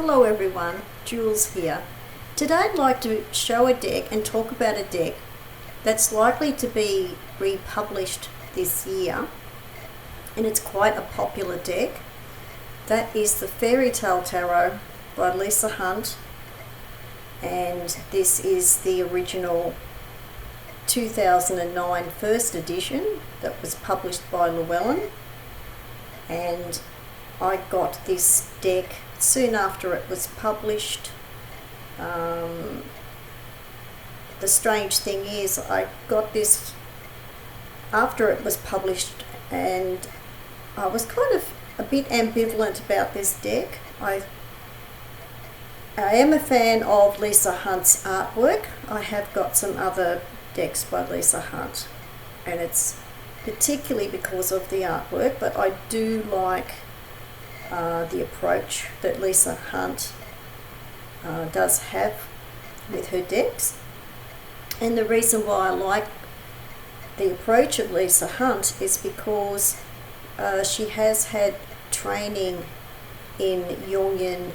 Hello everyone, Jules here. Today I'd like to show a deck and talk about a deck that's likely to be republished this year, and it's quite a popular deck. That is the Fairy Tale Tarot by Lisa Hunt, and this is the original 2009 first edition that was published by Llewellyn, and I got this deck soon after it was published. The strange thing is I got this after it was published, and I was kind of a bit ambivalent about this deck. I am a fan of Lisa Hunt's artwork. I have got some other decks by Lisa Hunt, and it's particularly because of the artwork, but I do like the approach that Lisa Hunt does have with her decks. And the reason why I like the approach of Lisa Hunt is because she has had training in Jungian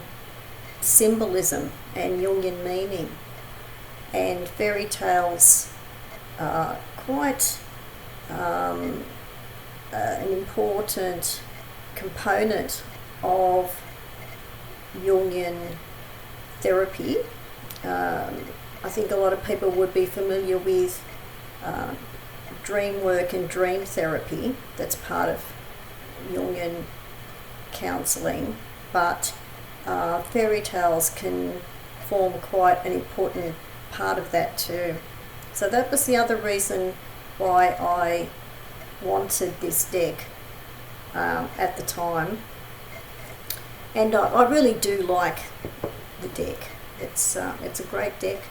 symbolism and Jungian meaning, and fairy tales are quite an important component of Jungian therapy. I think a lot of people would be familiar with dream work and dream therapy. That's part of Jungian counselling, but fairy tales can form quite an important part of that too. So that was the other reason why I wanted this deck at the time, and I really do like the deck. It's a great deck.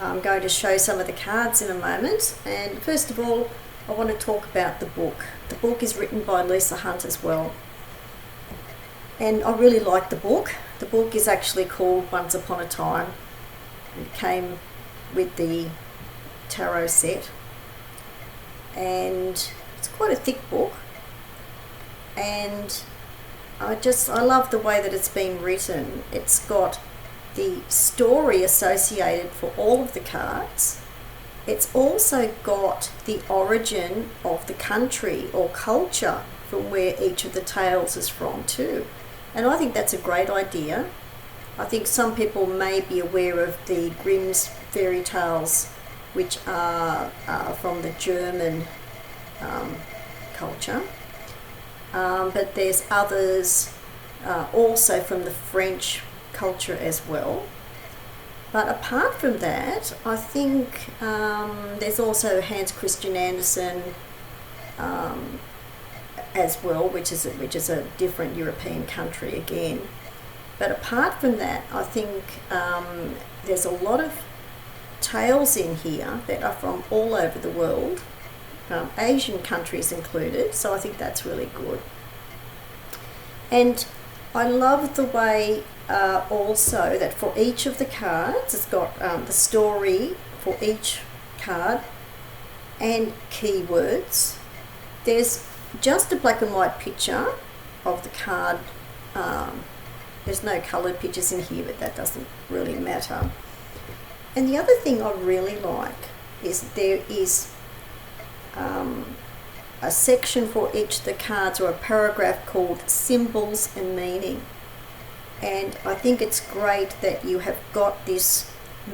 I'm going to show some of the cards in a moment, and first of all I want to talk about the book. The book is written by Lisa Hunt as well, and I really like the book. The book is actually called Once Upon a Time. It came with the tarot set, and it's quite a thick book, and I love the way that it's been written. It's got the story associated for all of the cards. It's also got the origin of the country or culture from where each of the tales is from too. And I think that's a great idea. I think some people may be aware of the Grimm's fairy tales, which are from the German culture. But there's others also from the French culture as well. But apart from that, I think there's also Hans Christian Andersen as well, which is a different European country again. But apart from that, I think there's a lot of tales in here that are from all over the world, Asian countries included, so I think that's really good. And I love the way also that for each of the cards it's got the story for each card and keywords. There's just a black and white picture of the card. There's no coloured pictures in here, but that doesn't really matter. And the other thing I really like is there is a section for each of the cards, or a paragraph called Symbols and Meaning. And I think it's great that you have got this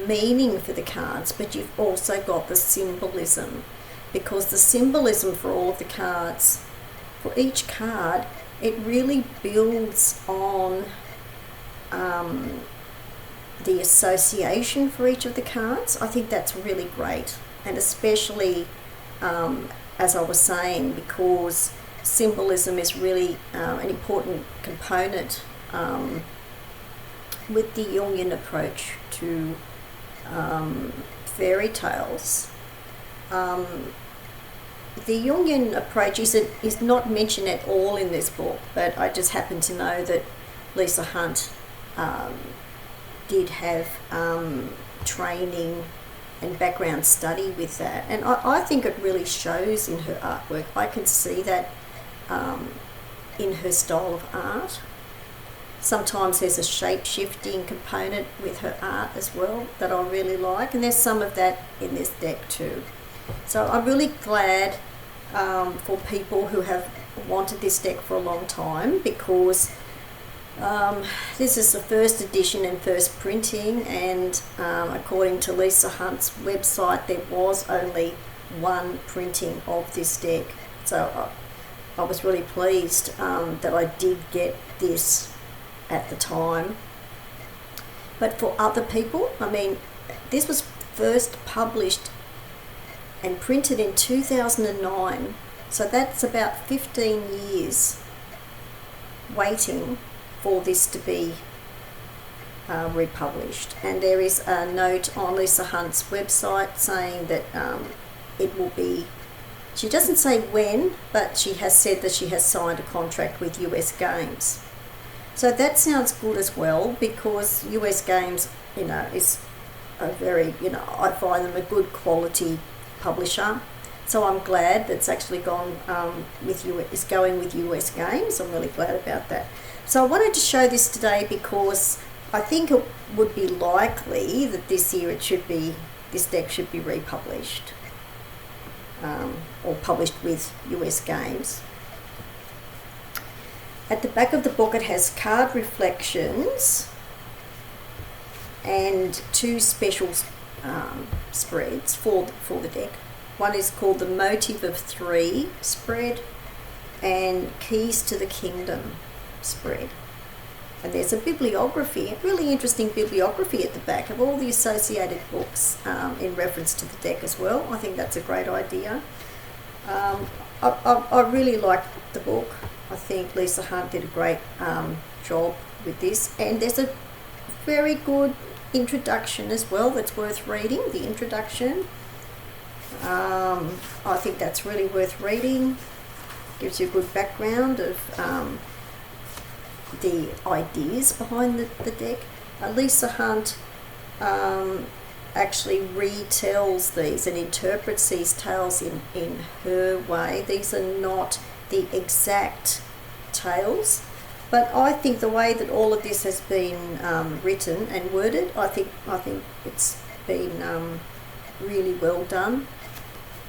meaning for the cards, but you've also got the symbolism, because the symbolism for all of the cards, for each card, it really builds on the association for each of the cards. I think that's really great, and especially as I was saying, because symbolism is really an important component with the Jungian approach to fairy tales. The Jungian approach is not mentioned at all in this book, but I just happen to know that Lisa Hunt did have training and background study with that, and I think it really shows in her artwork. I can see that in her style of art. Sometimes there's a shape-shifting component with her art as well that I really like, and there's some of that in this deck too. So I'm really glad for people who have wanted this deck for a long time, because this is the first edition and first printing, and according to Lisa Hunt's website, there was only one printing of this deck. So I was really pleased that I did get this at the time. But for other people, I mean, this was first published and printed in 2009, so that's about 15 years waiting for this to be republished. And there is a note on Lisa Hunt's website saying that it will be, she doesn't say when, but she has said that she has signed a contract with US Games. So that sounds good as well, because US Games, is a very, I find them a good quality publisher. So I'm glad that's actually gone is going with US Games. I'm really glad about that. So I wanted to show this today because I think it would be likely that this year this deck should be republished or published with US Games. At the back of the book it has card reflections and two special spreads for the deck. One is called the Motive of Three spread and Keys to the Kingdom spread. And there's a bibliography, a really interesting bibliography at the back of all the associated books in reference to the deck as well. I think that's a great idea. I really liked the book. I think Lisa Hunt did a great job with this, and there's a very good introduction as well that's worth reading, the introduction. I think that's really worth reading. Gives you a good background of the ideas behind the deck. Lisa Hunt actually retells these and interprets these tales in her way. These are not the exact tales, but I think the way that all of this has been written and worded, I think it's been really well done.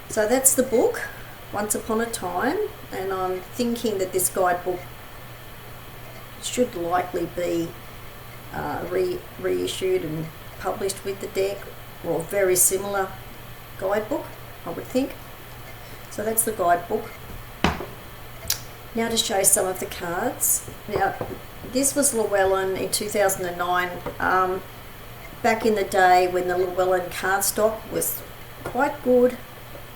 So that's the book, Once Upon a Time, and I'm thinking that this guidebook should likely be reissued and published with the deck, or a very similar guidebook, I would think. So that's the guidebook. Now to show some of the cards. Now this was Llewellyn in 2009, back in the day when the Llewellyn cardstock was quite good.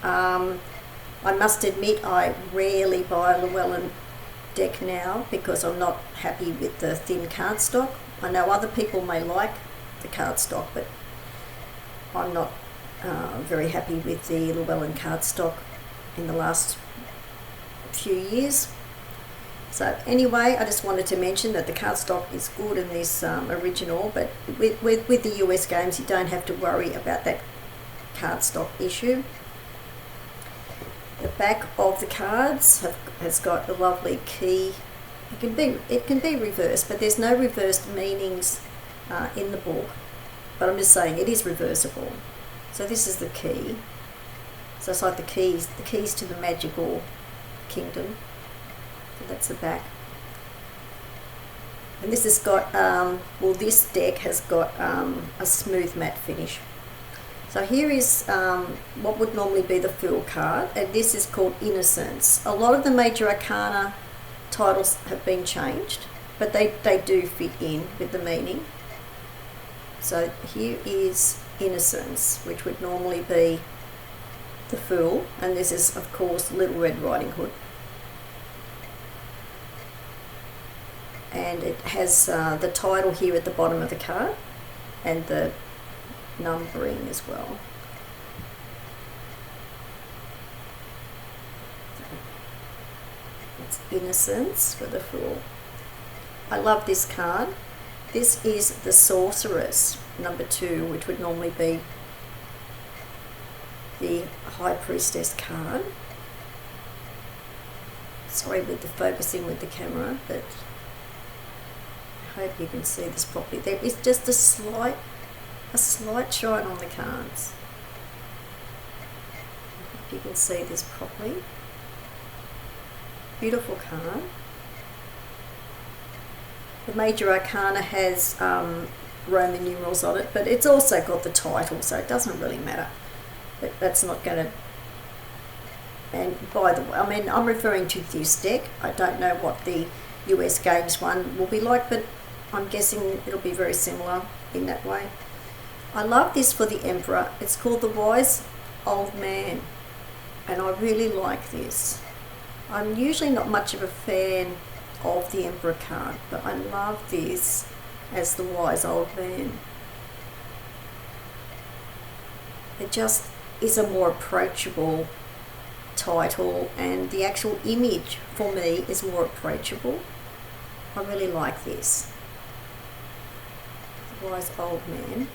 I must admit I rarely buy a Llewellyn deck now because I'm not happy with the thin cardstock. I know other people may like the cardstock, but I'm not very happy with the Llewellyn cardstock in the last few years. So anyway, I just wanted to mention that the cardstock is good in this original, but with the US Games you don't have to worry about that cardstock issue. The back of the cards has got a lovely key. It can be reversed, but there's no reversed meanings in the book. But I'm just saying it is reversible. So this is the key. So it's like the keys to the magical kingdom. So that's the back. And this has got this deck has got a smooth matte finish. So here is what would normally be the Fool card, and this is called Innocence. A lot of the major arcana titles have been changed, but they do fit in with the meaning. So here is Innocence, which would normally be the Fool, and this is of course Little Red Riding Hood. And it has the title here at the bottom of the card and the numbering as well. It's Innocence for the Fool. I love this card. This is the Sorceress, number 2, which would normally be the High Priestess card. Sorry with the focusing with the camera, but hope you can see this properly. There is just a slight shine on the cards. I hope you can see this properly. Beautiful card. The Major Arcana has Roman numerals on it, but it's also got the title, so it doesn't really matter. But that's not going to... And by the way, I mean, I'm referring to this deck. I don't know what the US Games one will be like, but I'm guessing it'll be very similar in that way. I love this for the Emperor. It's called the Wise Old Man, and I really like this. I'm usually not much of a fan of the Emperor card, but I love this as the Wise Old Man. It just is a more approachable title, and the actual image for me is more approachable. I really like this. The Wise Old Man.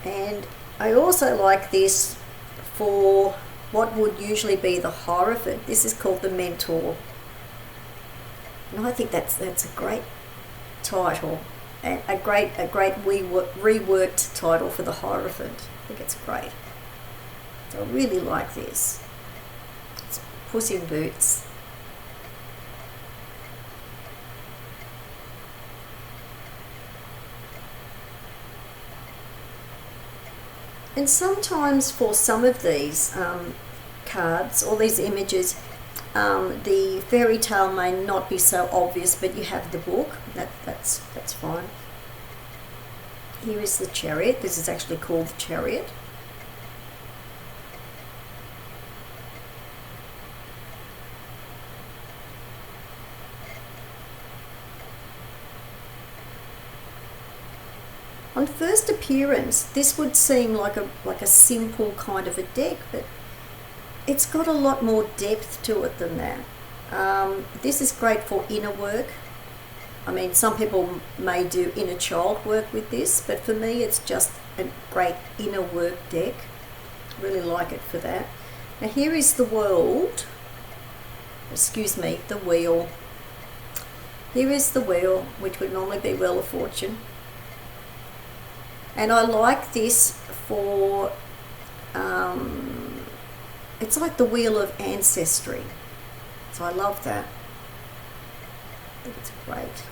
And I also like this for what would usually be the Hierophant. This is called the Mentor. And I think that's a great title, and a great reworked title for the Hierophant. I think it's great. So I really like this. It's Puss in Boots. And sometimes for some of these cards or these images, the fairy tale may not be so obvious, but you have the book. That's fine. Here is the Chariot. This is actually called the Chariot. On first appearance, this would seem like a simple kind of a deck, but it's got a lot more depth to it than that. This is great for inner work. I mean, some people may do inner child work with this, but for me it's just a great inner work deck. Really like it for that. Now here is the world. Excuse me, the wheel. Here is the wheel, which would normally be Wheel of Fortune. And I like this for, it's like the Wheel of Ancestry. So I love that. I think it's great.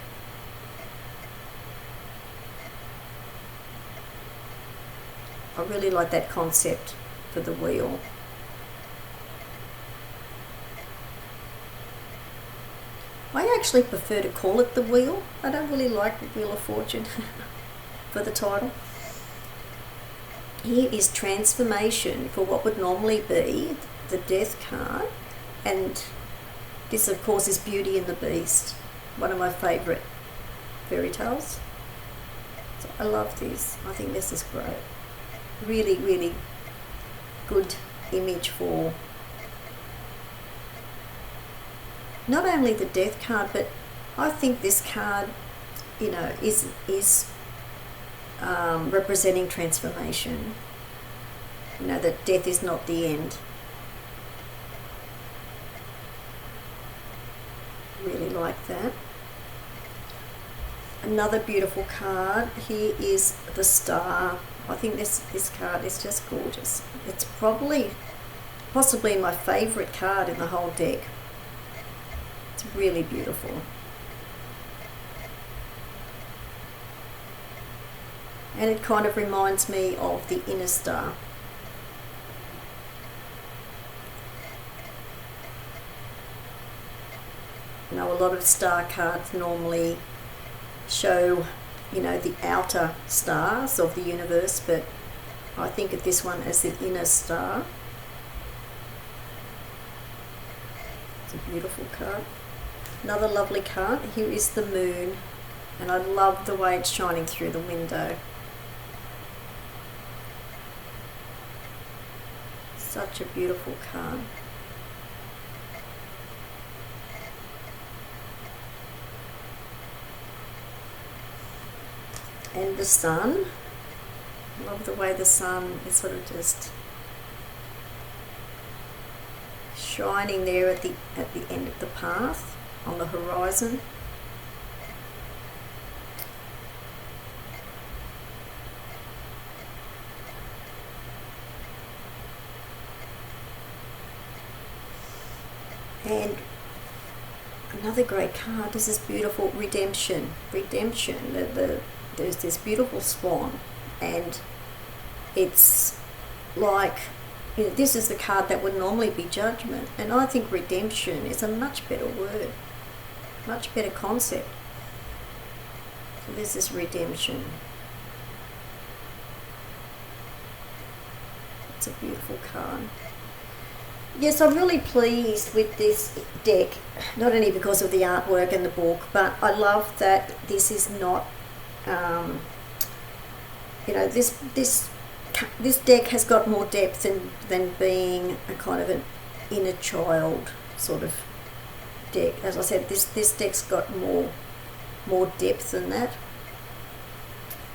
I really like that concept for the wheel. I actually prefer to call it the wheel. I don't really like the Wheel of Fortune for the title. Here is Transformation for what would normally be the Death card, and this of course is Beauty and the Beast, one of my favourite fairy tales. So I love this. I think this is great. Really, really good image for not only the Death card, but I think this card, you know, is representing transformation. You know, that death is not the end. Really like that. Another beautiful card. Here is the Star. I think this card is just gorgeous. It's possibly my favourite card in the whole deck. It's really beautiful. And it kind of reminds me of the Inner Star. You know, a lot of star cards normally show, you know, the outer stars of the universe, but I think of this one as the inner star. It's a beautiful card. Another lovely card. Here is the Moon, and I love the way it's shining through the window. Such a beautiful card. And the Sun. Love the way the sun is sort of just shining there at the end of the path on the horizon. And another great card, this is beautiful, redemption. There's this beautiful swan, and it's like, this is the card that would normally be judgment, and I think redemption is a much better word, much better concept. So this is redemption. It's a beautiful card. Yes, I'm really pleased with this deck, not only because of the artwork and the book, but I love that this is not, this deck has got more depth than being a kind of an inner child sort of deck. As I said, this deck's got more depth than that.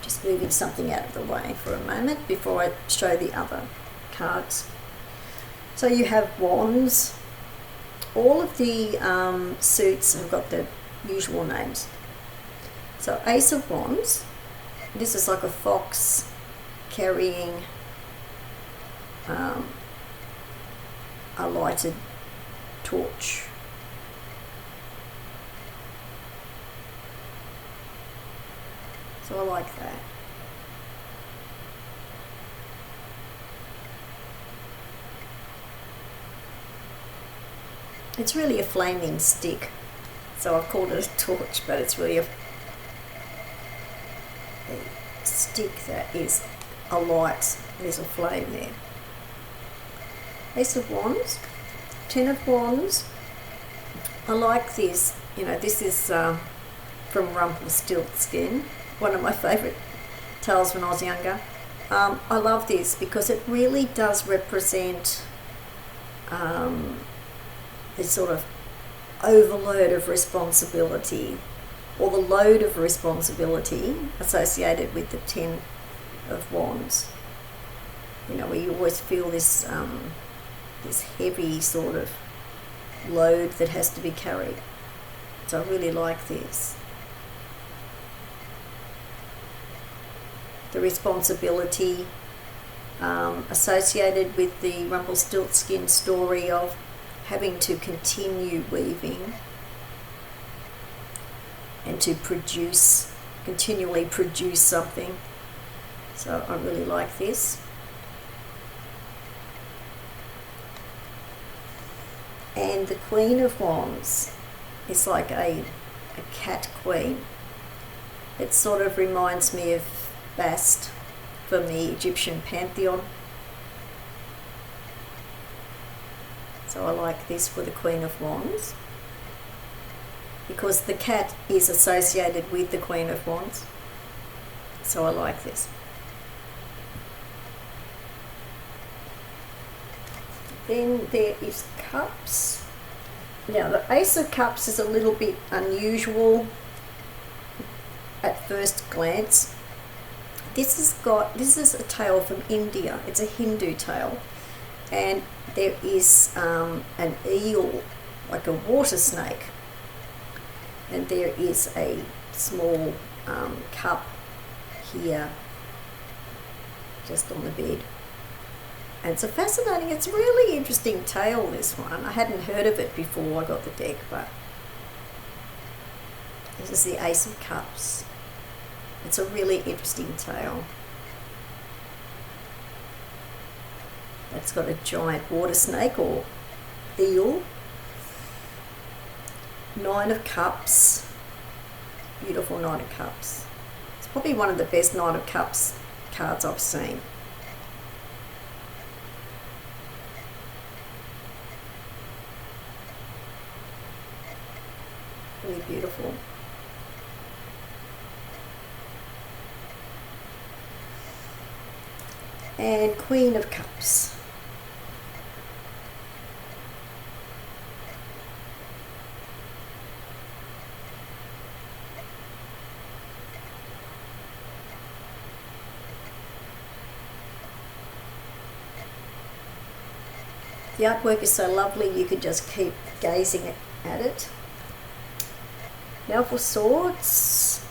Just moving something out of the way for a moment before I show the other cards. So you have wands. All of the suits have got the usual names. So Ace of Wands, this is like a fox carrying a lighted torch. So I like that. It's really a flaming stick, so I've called it a torch, but it's really a stick that is alight. There's a flame there. Ace of Wands, Ten of Wands. I like this. This is from Rumpelstiltskin, one of my favourite tales when I was younger. I love this because it really does represent this sort of overload of responsibility, or the load of responsibility associated with the Ten of Wands. Where you always feel this this heavy sort of load that has to be carried. So I really like this. The responsibility associated with the Rumpelstiltskin story of having to continue weaving and to continually produce something. So I really like this. And the Queen of Wands is like a cat queen. It sort of reminds me of Bast from the Egyptian pantheon. So I like this for the Queen of Wands, because the cat is associated with the Queen of Wands. So I like this. Then there is Cups. Now the Ace of Cups is a little bit unusual at first glance. This is a tale from India. It's a Hindu tale, and there is an eel, like a water snake, and there is a small cup here just on the bed. And it's it's a really interesting tale, this one. I hadn't heard of it before I got the deck, but this is the Ace of Cups. It's a really interesting tale. It's got a giant water snake or eel. Nine of Cups. Beautiful Nine of Cups. It's probably one of the best Nine of Cups cards I've seen. Really beautiful. And Queen of Cups. The artwork is so lovely you could just keep gazing at it. Now for swords,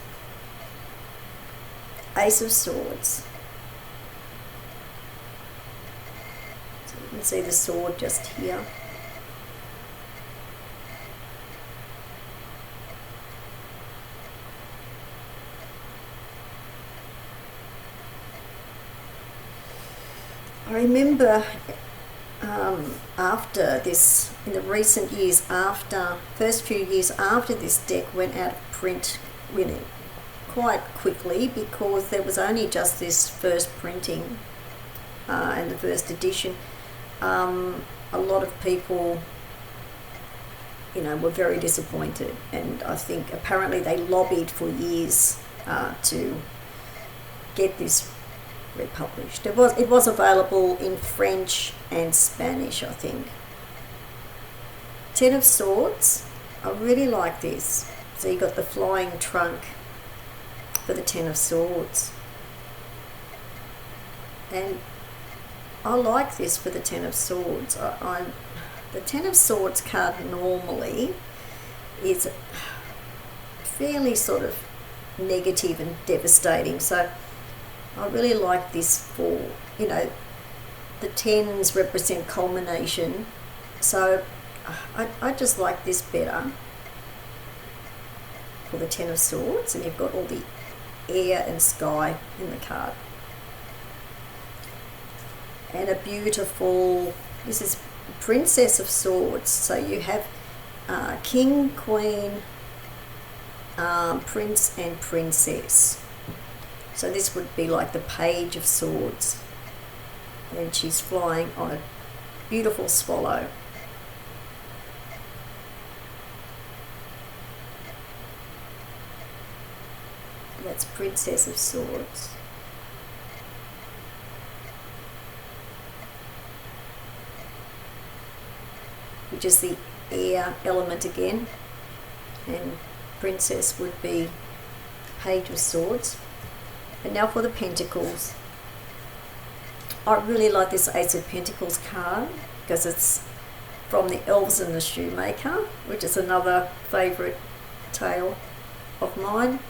Ace of Swords. So you can see the sword just here. I remember after this, in the recent years first few years after this deck went out of print really quite quickly, because there was only just this first printing and the first edition. A lot of people, were very disappointed, and I think apparently they lobbied for years to get this republished. It was available in French and Spanish, I think. Ten of Swords. I really like this. So you got the flying trunk for the Ten of Swords, and I like this for the Ten of Swords. The Ten of Swords card normally is fairly sort of negative and devastating, so I really like this for, the tens represent culmination, so I just like this better for the Ten of Swords, and you've got all the air and sky in the card. And a beautiful, this is Princess of Swords, so you have King, Queen, Prince and Princess. So this would be like the Page of Swords, and she's flying on a beautiful swallow. That's Princess of Swords. Which is the air element again, and Princess would be Page of Swords. And now for the Pentacles. I really like this Ace of Pentacles card because it's from the Elves and the Shoemaker, which is another favourite tale of mine.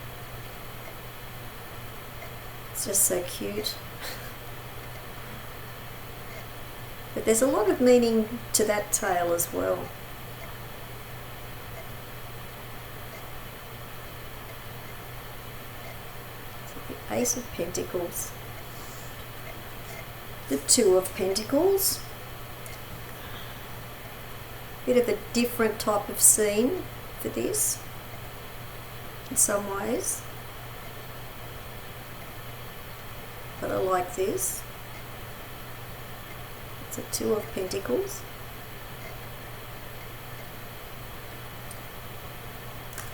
It's just so cute. But there's a lot of meaning to that tale as well. So the Ace of Pentacles, the Two of Pentacles, bit of a different type of scene for this in some ways, but I like this. It's a Two of Pentacles,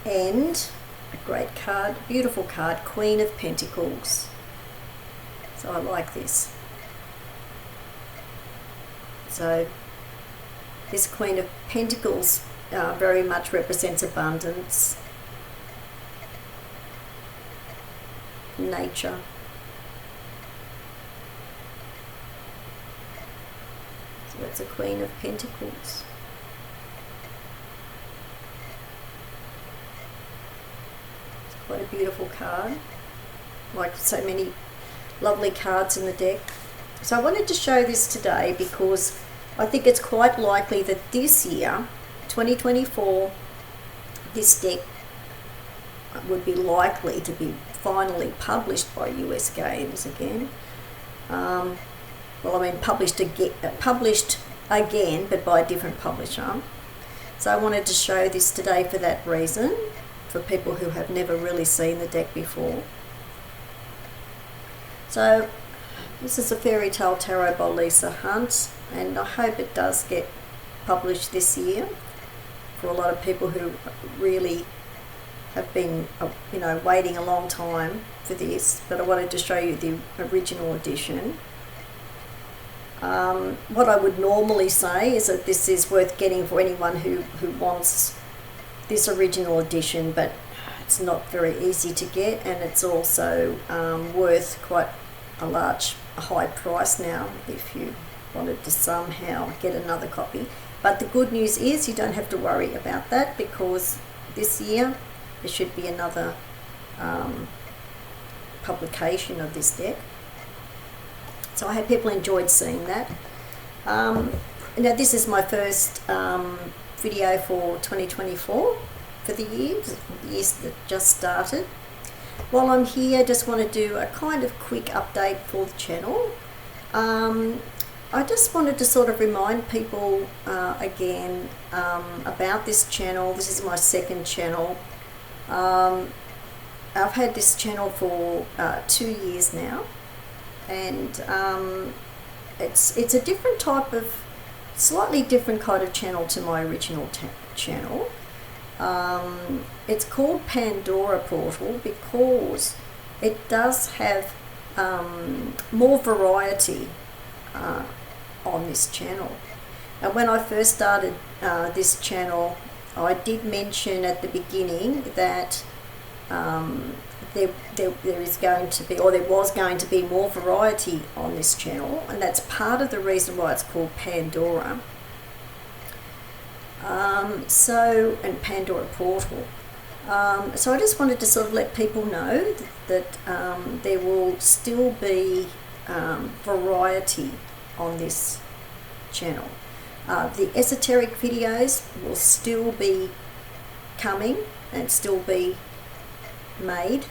and a great card, beautiful card, Queen of Pentacles. So I like this. So this Queen of Pentacles very much represents abundance, nature. So that's a Queen of Pentacles. It's quite a beautiful card, like so many lovely cards in the deck. So I wanted to show this today because I think it's quite likely that this year, 2024, this deck would be likely to be finally published by US Games again. Well, I mean published again, but by a different publisher. So I wanted to show this today for that reason, for people who have never really seen the deck before. So this is a Fairy Tale Tarot by Lisa Hunt, and I hope it does get published this year for a lot of people who really have been, waiting a long time for this. But I wanted to show you the original edition. What I would normally say is that this is worth getting for anyone who wants this original edition, but it's not very easy to get, and it's also worth quite a high price now if you wanted to somehow get another copy. But the good news is you don't have to worry about that, because this year there should be another publication of this deck. So I hope people enjoyed seeing that. Now this is my first video for 2024 for the years that just started. While I'm here, I just want to do a kind of quick update for the channel. I just wanted to sort of remind people again about this channel. This is my second channel. I've had this channel for 2 years now, and it's a different type of, slightly different kind of channel to my original channel. It's called Pandora Portal because it does have more variety on this channel. And when I first started this channel, I did mention at the beginning that there is going to be, or there was going to be, more variety on this channel, and that's part of the reason why it's called Pandora. And Pandora Portal. So I just wanted to sort of let people know that there will still be variety on this channel. The esoteric videos will still be coming and still be made,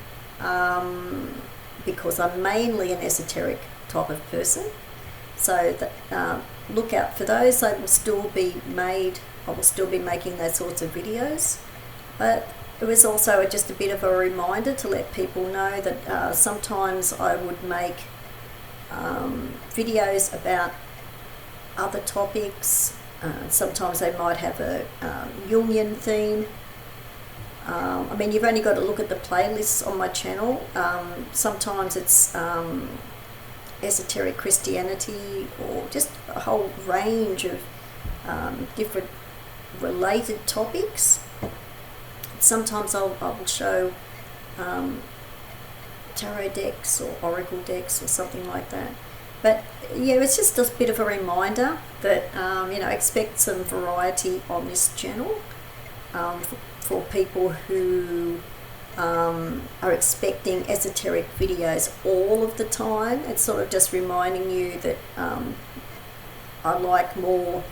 because I'm mainly an esoteric type of person. So that, look out for those. They will still be made. I will still be making those sorts of videos. But it was also just a bit of a reminder to let people know that sometimes I would make videos about other topics. Sometimes they might have a Jungian theme. I mean, you've only got to look at the playlists on my channel. Sometimes it's esoteric Christianity, or just a whole range of different related topics. Sometimes I will show tarot decks or oracle decks or something like that. But yeah, it's just a bit of a reminder that you know, expect some variety on this channel for people who are expecting esoteric videos all of the time. It's sort of just reminding you that I like more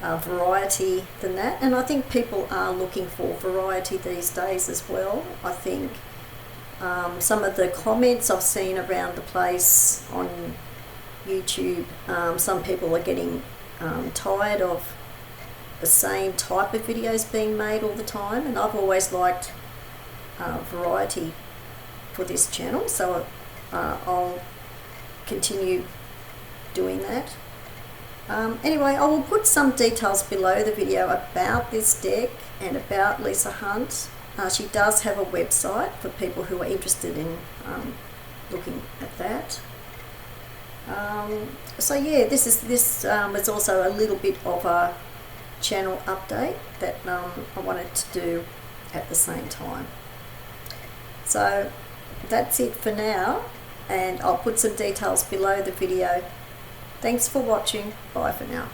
variety than that, and I think people are looking for variety these days as well. I think some of the comments I've seen around the place on YouTube, some people are getting tired of the same type of videos being made all the time, and I've always liked variety for this channel, so I'll continue doing that. Anyway, I will put some details below the video about this deck and about Lisa Hunt. She does have a website for people who are interested in looking at that. So yeah, this was also a little bit of a channel update that I wanted to do at the same time. So that's it for now, and I'll put some details below the video. Thanks for watching. Bye for now.